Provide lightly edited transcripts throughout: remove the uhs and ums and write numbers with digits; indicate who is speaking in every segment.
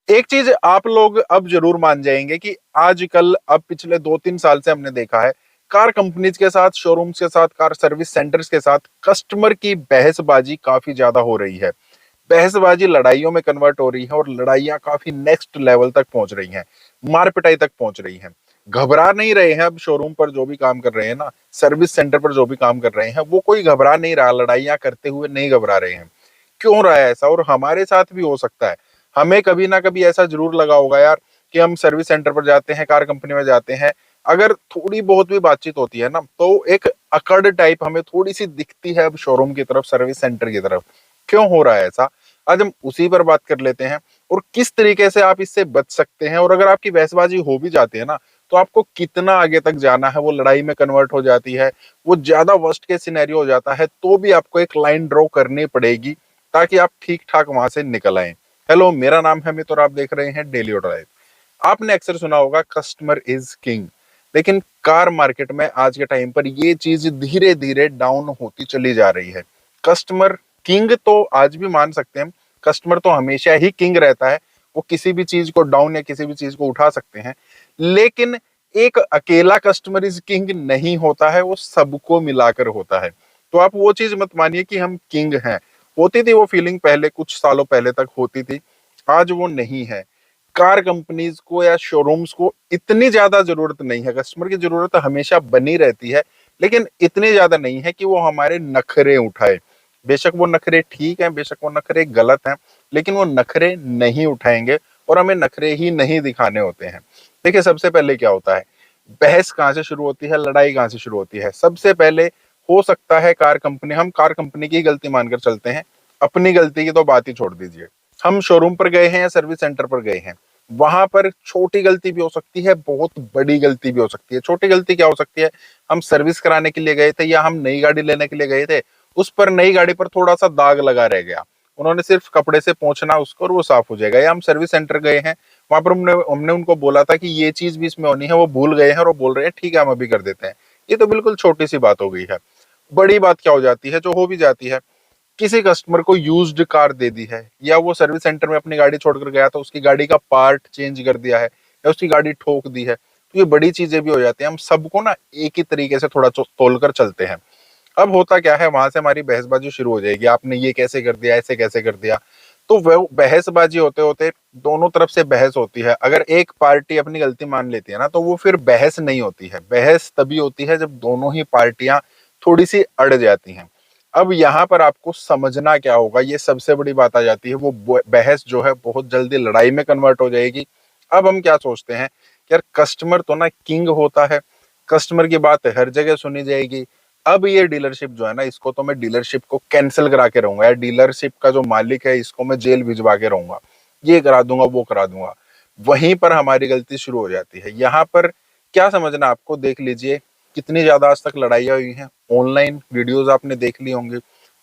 Speaker 1: एक चीज आप लोग अब जरूर मान जाएंगे कि आजकल अब पिछले 2-3 साल से हमने देखा है कार कंपनीज के साथ, शोरूम्स के साथ, कार सर्विस सेंटर्स के साथ कस्टमर की बहसबाजी काफी ज्यादा हो रही है। बहसबाजी लड़ाइयों में कन्वर्ट हो रही है और लड़ाइयां काफी नेक्स्ट लेवल तक पहुंच रही हैं, मार पिटाई तक पहुंच रही हैं। घबरा नहीं रहे हैं अब शोरूम पर जो भी काम कर रहे हैं ना, सर्विस सेंटर पर जो भी काम कर रहे हैं, वो कोई घबरा नहीं रहा, लड़ाइयां करते हुए नहीं घबरा रहे हैं। क्यों रहा है ऐसा? और हमारे साथ भी हो सकता है। हमें कभी ना कभी ऐसा जरूर लगा होगा यार कि हम सर्विस सेंटर पर जाते हैं, कार कंपनी में जाते हैं, अगर थोड़ी बहुत भी बातचीत होती है ना तो एक अकड़ टाइप हमें थोड़ी सी दिखती है अब शोरूम की तरफ, सर्विस सेंटर की तरफ। क्यों हो रहा है ऐसा? आज हम उसी पर बात कर लेते हैं और किस तरीके से आप इससे बच सकते हैं। और अगर आपकी बहसबाजी हो भी जाती है ना तो आपको कितना आगे तक जाना है, वो लड़ाई में कन्वर्ट हो जाती है, वो ज्यादा वर्स्ट केस सिनेरियो हो जाता है, तो भी आपको एक लाइन ड्रॉ करनी पड़ेगी ताकि आप ठीक ठाक वहां से निकल आए। हेलो, मेरा नाम है अमित और आप देख रहे हैं डेली ऑटो लाइफ। आपने अक्सर सुना होगा कस्टमर इज किंग, लेकिन कार मार्केट में आज के टाइम पर ये चीज धीरे धीरे डाउन होती चली जा रही है। कस्टमर किंग तो आज भी मान सकते हैं, कस्टमर तो हमेशा ही किंग रहता है, वो किसी भी चीज को डाउन या किसी भी चीज को उठा सकते हैं, लेकिन एक अकेला कस्टमर इज किंग नहीं होता है, वो सबको मिलाकर होता है। तो आप वो चीज मत मानिए कि हम किंग हैं। होती थी वो फीलिंग पहले, कुछ सालों पहले तक होती थी, आज वो नहीं है। कार कंपनीज को या शोरूम्स को इतनी ज्यादा जरूरत नहीं है, कस्टमर की जरूरत हमेशा बनी रहती है, लेकिन इतनी ज्यादा नहीं है कि वो हमारे नखरे उठाए। बेशक वो नखरे ठीक हैं, बेशक वो नखरे गलत हैं, लेकिन वो नखरे नहीं उठाएंगे और हमें नखरे ही नहीं दिखाने होते हैं। देखिए, सबसे पहले क्या होता है, बहस कहाँ से शुरू होती है, लड़ाई कहाँ से शुरू होती है? सबसे पहले हो सकता है कार कंपनी, हम कार कंपनी की गलती मानकर चलते हैं, अपनी गलती की तो बात ही छोड़ दीजिए। हम शोरूम पर गए हैं या सर्विस सेंटर पर गए हैं, वहां पर छोटी गलती भी हो सकती है, बहुत बड़ी गलती भी हो सकती है। छोटी गलती क्या हो सकती है? हम सर्विस कराने के लिए गए थे या हम नई गाड़ी लेने के लिए गए थे, उस पर नई गाड़ी पर थोड़ा सा दाग लगा रह गया, उन्होंने सिर्फ कपड़े से पोंछना उसको और वो साफ हो जाएगा। या हम सर्विस सेंटर गए हैं, वहां पर हमने हमने उनको बोला था कि ये चीज भी इसमें होनी है, वो भूल गए हैं और वो बोल रहे हैं ठीक है हम अभी कर देते हैं। ये तो बिल्कुल छोटी सी बात हो गई है। बड़ी बात क्या हो जाती है, जो हो भी जाती है, किसी कस्टमर को यूज्ड कार दे दी है, या वो सर्विस सेंटर में अपनी गाड़ी छोड़कर गया था, उसकी गाड़ी का पार्ट चेंज कर दिया है, या उसकी गाड़ी ठोक दी है, तो ये बड़ी चीजें भी हो जाती है। हम सबको ना एक ही तरीके से थोड़ा तोल कर चलते हैं। अब होता क्या है, वहां से हमारी बहसबाजी शुरू हो जाएगी, आपने ये कैसे कर दिया, ऐसे कैसे कर दिया। तो वो बहसबाजी होते होते दोनों तरफ से बहस होती है। अगर एक पार्टी अपनी गलती मान लेती है ना तो वो फिर बहस नहीं होती है। बहस तभी होती है जब दोनों ही पार्टियां थोड़ी सी अड़ जाती हैं। अब यहाँ पर आपको समझना क्या होगा, ये सबसे बड़ी बात आ जाती है, वो बहस जो है बहुत जल्दी लड़ाई में कन्वर्ट हो जाएगी। अब हम क्या सोचते हैं कि यार कस्टमर तो ना किंग होता है, कस्टमर की बात हर जगह सुनी जाएगी। अब ये डीलरशिप जो है ना, इसको तो मैं डीलरशिप को कैंसिल करा के रहूंगा, या डीलरशिप का जो मालिक है इसको मैं जेल भिजवा के रहूंगा, ये करा दूंगा, वो करा दूंगा। वहीं पर हमारी गलती शुरू हो जाती है। यहाँ पर क्या समझना आपको, देख लीजिए कितनी ज्यादा आज तक लड़ाइयाँ हुई हैं। ऑनलाइन वीडियोस आपने देख ली होंगी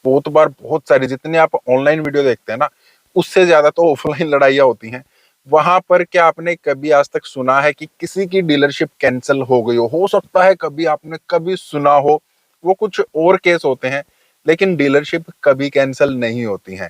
Speaker 1: बहुत बार, बहुत सारी, जितनी आप ऑनलाइन वीडियो देखते हैं ना उससे ज्यादा तो ऑफलाइन लड़ाइयाँ होती हैं। वहां पर क्या आपने कभी आज तक सुना है कि किसी की डीलरशिप कैंसिल हो गई हो सकता है कभी आपने कभी सुना हो, वो कुछ और केस होते हैं, लेकिन डीलरशिप कभी कैंसिल नहीं होती हैं।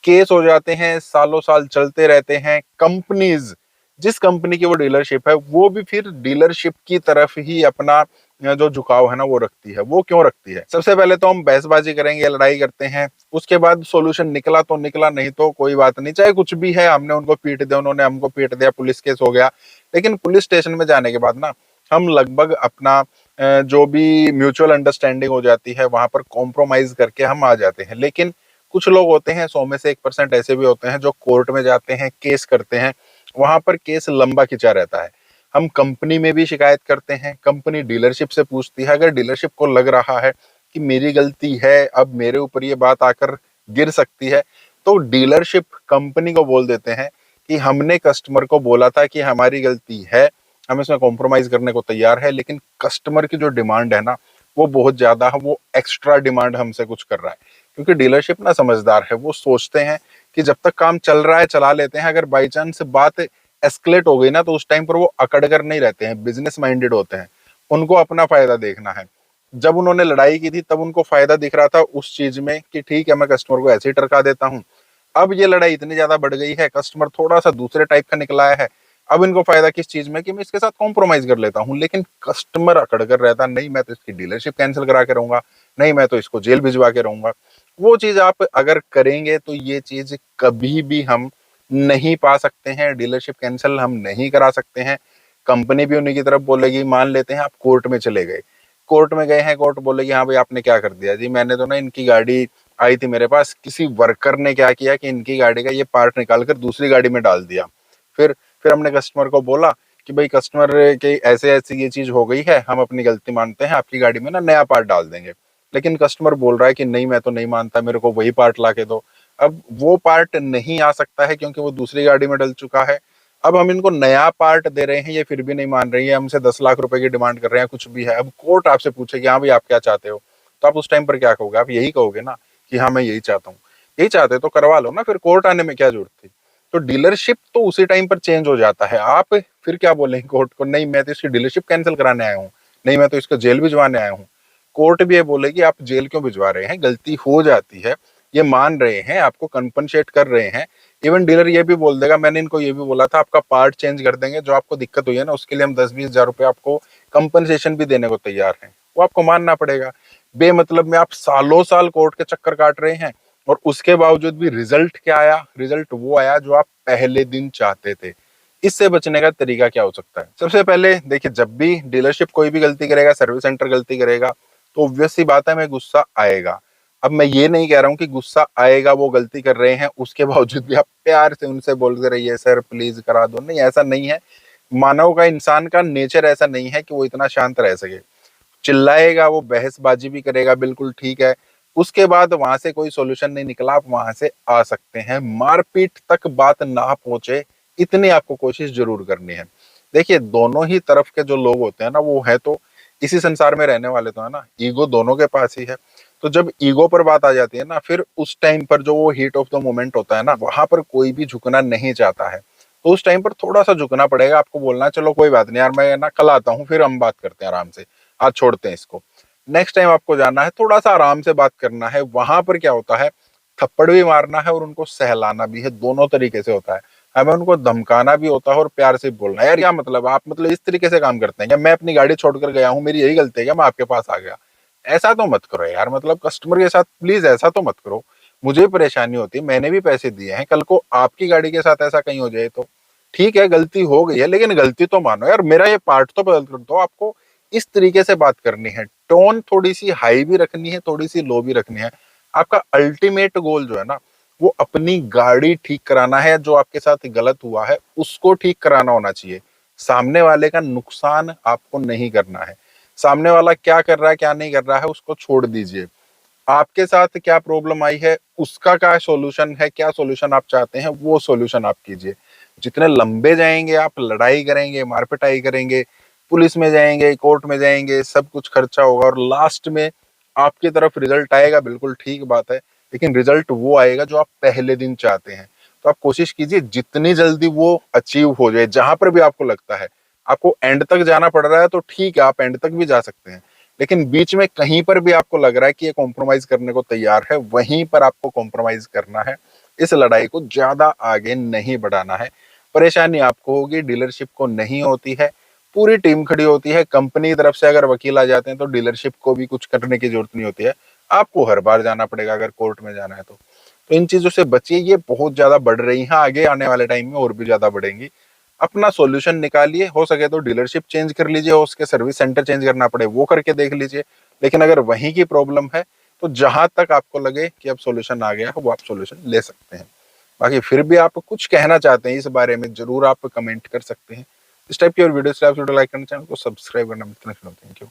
Speaker 1: केस हो जाते हैं, सालों साल चलते रहते हैं। कंपनीज, जिस कंपनी की वो डीलरशिप है, वो भी फिर डीलरशिप की तरफ ही अपना जो झुकाव है ना वो रखती है। वो क्यों रखती है? सबसे पहले तो हम बहसबाजी करेंगे, लड़ाई करते हैं, उसके बाद सॉल्यूशन निकला तो निकला, नहीं तो कोई बात नहीं, चाहे कुछ भी है, हमने उनको पीट दिया, उन्होंने हमको पीट दिया, पुलिस केस हो गया। लेकिन पुलिस स्टेशन में जाने के बाद ना हम लगभग अपना जो भी म्यूचुअल अंडरस्टैंडिंग हो जाती है वहां पर कॉम्प्रोमाइज करके हम आ जाते हैं। लेकिन कुछ लोग होते हैं, 100 में से 1% ऐसे भी होते हैं जो कोर्ट में जाते हैं, केस करते हैं, वहां पर केस लंबा खिंचा रहता है। हम कंपनी में भी शिकायत करते हैं, कंपनी डीलरशिप से पूछती है, अगर डीलरशिप को लग रहा है कि मेरी गलती है, अब मेरे ऊपर ये बात आकर गिर सकती है, तो डीलरशिप कंपनी को बोल देते हैं कि हमने कस्टमर को बोला था कि हमारी गलती है, हम इसमें कॉम्प्रोमाइज करने को तैयार है, लेकिन कस्टमर की जो डिमांड है ना वो बहुत ज्यादा है, वो एक्स्ट्रा डिमांड हमसे कुछ कर रहा है। क्योंकि डीलरशिप ना समझदार है, वो सोचते हैं कि जब तक काम चल रहा है चला लेते हैं, अगर बाई चांस बात एस्केलेट हो गई ना तो उस टाइम पर वो अकड़ कर नहीं रहते हैं, बिजनेस माइंडेड होते हैं, उनको अपना फायदा देखना है। जब उन्होंने लड़ाई की थी तब उनको फायदा दिख रहा था उस चीज में कि ठीक है मैं कस्टमर को ऐसे ही टरका देता हूँ। अब ये लड़ाई इतनी ज्यादा बढ़ गई है, कस्टमर थोड़ा सा दूसरे टाइप का निकला है। अब इनको फायदा किस चीज में कि मैं इसके साथ कॉम्प्रोमाइज कर लेता हूँ, लेकिन कस्टमर अकड़ कर रहता, नहीं मैं तो इसकी डीलरशिप कैंसिल करा के रहूंगा, नहीं मैं तो इसको जेल भिजवा के रहूंगा। वो चीज आप अगर करेंगे तो ये चीज कभी भी हम नहीं पा सकते हैं, डीलरशिप कैंसिल हम नहीं करा सकते हैं। कंपनी भी उन्हीं की तरफ बोलेगी। मान लेते हैं आप कोर्ट में चले गए, कोर्ट में गए हैं, कोर्ट बोलेगी हाँ भाई आपने क्या कर दिया जी, मैंने तो ना इनकी गाड़ी आई थी मेरे पास, किसी वर्कर ने क्या किया कि इनकी गाड़ी का ये पार्ट निकाल कर दूसरी गाड़ी में डाल दिया। फिर फिर हमने कस्टमर को बोला कि भाई कस्टमर के ऐसे ऐसे ये चीज हो गई है, हम अपनी गलती मानते हैं, आपकी गाड़ी में ना नया पार्ट डाल देंगे। लेकिन कस्टमर बोल रहा है कि नहीं मैं तो नहीं मानता, मेरे को वही पार्ट ला के दो। अब वो पार्ट नहीं आ सकता है क्योंकि वो दूसरी गाड़ी में डल चुका है। अब हम इनको नया पार्ट दे रहे हैं, ये फिर भी नहीं मान रही है, हमसे 10 लाख रुपए की डिमांड कर रहे हैं, कुछ भी है। अब कोर्ट आपसे पूछेगी हाँ भाई आप क्या चाहते हो, तो आप उस टाइम पर क्या कहोगे? आप यही कहोगे ना कि हाँ मैं यही चाहता हूँ। यही चाहते तो करवा लो ना, फिर कोर्ट आने में क्या जरूरत थी? तो डीलरशिप तो उसी टाइम पर चेंज हो जाता है। आप फिर क्या बोलेंगे कोर्ट को, नहीं मैं तो इसकी डीलरशिप कैंसिल कराने आया हूँ, नहीं मैं तो इसको जेल भिजवाने आया हूँ। कोर्ट भी ये बोलेगी आप जेल क्यों भिजवा रहे हैं, गलती हो जाती है, ये मान रहे हैं, आपको कंपनसेट कर रहे हैं। इवन डीलर ये भी बोल देगा मैंने इनको ये भी बोला था आपका पार्ट चेंज कर देंगे, जो आपको दिक्कत हुई है ना उसके लिए हम 10-20 हजार रुपए आपको कंपनसेशन भी देने को तैयार हैं। वो आपको मानना पड़ेगा। बेमतलब में आप सालों साल कोर्ट के चक्कर काट रहे हैं और उसके बावजूद भी रिजल्ट क्या आया? रिजल्ट वो आया जो आप पहले दिन चाहते थे। इससे बचने का तरीका क्या हो सकता है? सबसे पहले देखिए, जब भी डीलरशिप कोई भी गलती करेगा, सर्विस सेंटर गलती करेगा, तो ऑब्वियस सी बात है हमें गुस्सा आएगा। अब मैं ये नहीं कह रहा हूं कि गुस्सा आएगा, वो गलती कर रहे हैं उसके बावजूद भी आप प्यार से उनसे बोलते रहिए सर प्लीज करा दो, नहीं ऐसा नहीं है। मानव का, इंसान का नेचर ऐसा नहीं है कि वो इतना शांत रह सके। चिल्लाएगा, वो बहसबाजी भी करेगा, बिल्कुल ठीक है। उसके बाद वहां से कोई सोल्यूशन नहीं निकला, आप वहां से आ सकते हैं। मारपीट तक बात ना पहुंचे इतनी आपको कोशिश जरूर करनी है। देखिए दोनों ही तरफ के जो लोग होते हैं ना, वो है तो इसी संसार में रहने वाले तो है ना, ईगो दोनों के पास ही है। तो जब ईगो पर बात आ जाती है ना, फिर उस टाइम पर जो वो हीट ऑफ द मोमेंट होता है ना, वहां पर कोई भी झुकना नहीं चाहता है। तो उस टाइम पर थोड़ा सा झुकना पड़ेगा आपको, बोलना चलो कोई बात नहीं यार, मैं ना कल आता हूँ, फिर हम बात करते हैं आराम से, आज छोड़ते हैं इसको। नेक्स्ट टाइम आपको जाना है, थोड़ा सा आराम से बात करना है। वहां पर क्या होता है, थप्पड़ भी मारना है और उनको सहलाना भी है, दोनों तरीके से होता है। हमें उनको धमकाना भी होता है और प्यार से बोलना है, यार क्या मतलब आप मतलब इस तरीके से काम करते हैं क्या? मैं अपनी गाड़ी छोड़कर गया हूँ, मेरी यही गलती है क्या, मैं आपके पास आ गया? ऐसा तो मत करो यार, मतलब कस्टमर के साथ प्लीज ऐसा तो मत करो। मुझे परेशानी होती है, मैंने भी पैसे दिए हैं, कल को आपकी गाड़ी के साथ ऐसा कहीं हो जाए तो? ठीक है गलती हो गई है, लेकिन गलती तो मानो यार, मेरा ये पार्ट तो बदल कर दो। आपको इस तरीके से बात करनी है, टोन थोड़ी सी हाई भी रखनी है, थोड़ी सी लो भी रखनी है। आपका अल्टीमेट गोल जो है ना, वो अपनी गाड़ी ठीक कराना है, जो आपके साथ गलत हुआ है उसको ठीक कराना होना चाहिए। सामने वाले का नुकसान आपको नहीं करना है। सामने वाला क्या कर रहा है क्या नहीं कर रहा है उसको छोड़ दीजिए। आपके साथ क्या प्रॉब्लम आई है, उसका क्या सॉल्यूशन है, क्या सॉल्यूशन आप चाहते हैं, वो सॉल्यूशन आप कीजिए। जितने लंबे जाएंगे आप, लड़ाई करेंगे, मारपिटाई करेंगे, पुलिस में जाएंगे, कोर्ट में जाएंगे, सब कुछ खर्चा होगा और लास्ट में आपकी तरफ रिजल्ट आएगा, बिल्कुल ठीक बात है। लेकिन रिजल्ट वो आएगा जो आप पहले दिन चाहते हैं। तो आप कोशिश कीजिए जितनी जल्दी वो अचीव हो जाए। जहां पर भी आपको लगता है आपको एंड तक जाना पड़ रहा है, तो ठीक है आप एंड तक भी जा सकते हैं। लेकिन बीच में कहीं पर भी आपको लग रहा है कि ये कॉम्प्रोमाइज करने को तैयार है, वहीं पर आपको कॉम्प्रोमाइज करना है। इस लड़ाई को ज्यादा आगे नहीं बढ़ाना है। परेशानी आपको होगी, डीलरशिप को नहीं होती है। पूरी टीम खड़ी होती है, कंपनी की तरफ से अगर वकील आ जाते हैं तो डीलरशिप को भी कुछ करने की जरूरत नहीं होती है। आपको हर बार जाना पड़ेगा अगर कोर्ट में जाना है तो इन चीजों से बचिए, ये बहुत ज्यादा बढ़ रही हैं, आगे आने वाले टाइम में और भी ज्यादा बढ़ेंगी। अपना सॉल्यूशन निकालिए, हो सके तो डीलरशिप चेंज कर लीजिए, हो उसके सर्विस सेंटर चेंज करना पड़े वो करके देख लीजिए। लेकिन अगर वहीं की प्रॉब्लम है तो जहां तक आपको लगे कि अब सॉल्यूशन आ गया है वो आप सॉल्यूशन ले सकते हैं। बाकी फिर भी आप कुछ कहना चाहते हैं इस बारे में, जरूर आप कमेंट कर सकते हैं। इस टाइप की और वीडियो लाइक करना, चैनल को सब्सक्राइब करना। Thank you.